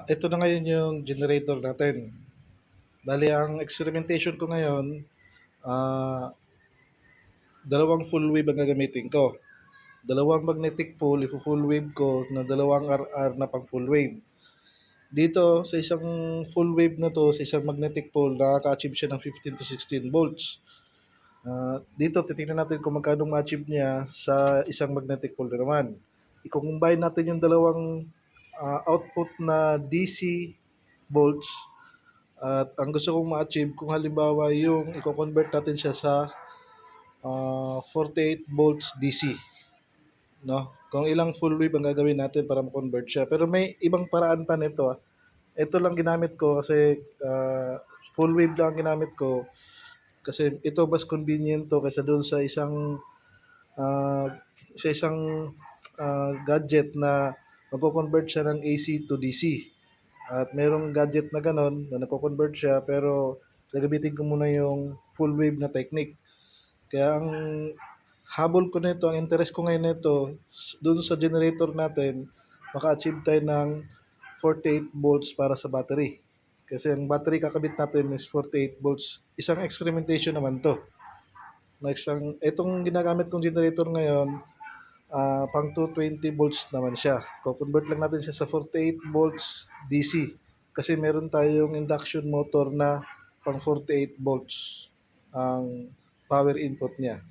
Ito na ngayon yung generator natin. Bale, ang experimentation ko ngayon, ah, dalawang full wave ang gagamitin ko. Dalawang magnetic pole, full wave ko na dalawang RR na pang full wave. Dito, sa isang full wave na to, sa isang magnetic pole, nakaka-achieve siya ng 15 to 16 volts. Dito, titingnan natin kung magkano ma-achieve niya sa isang magnetic pole na naman. I-combine natin yung dalawang output na DC volts. At ang gusto kong ma-achieve, kung halimbawa yung i-convert natin siya sa 48 volts DC, no? Kung ilang full wave ang gagawin natin para ma-convert siya. Pero may ibang paraan pa nito. Ito lang ginamit ko kasi full wave lang ang ginamit ko kasi ito mas convenient to kaysa doon ah, sa isang gadget na magko-convert siya ng AC to DC. At merong gadget na ganon na nagko-convert siya pero gagamitin ko muna yung full wave na technique. Kaya ang habol ko nito, ang interest ko ngayon nito, dun sa generator natin, maka-achieve tayo ng 48 volts para sa battery. Kasi ang battery kakabit natin is 48 volts. Isang experimentation naman to. Itong ginagamit kong generator ngayon, pang 220 volts naman siya. Convert lang natin siya sa 48 volts DC. Kasi meron tayong induction motor na pang 48 volts ang power input niya.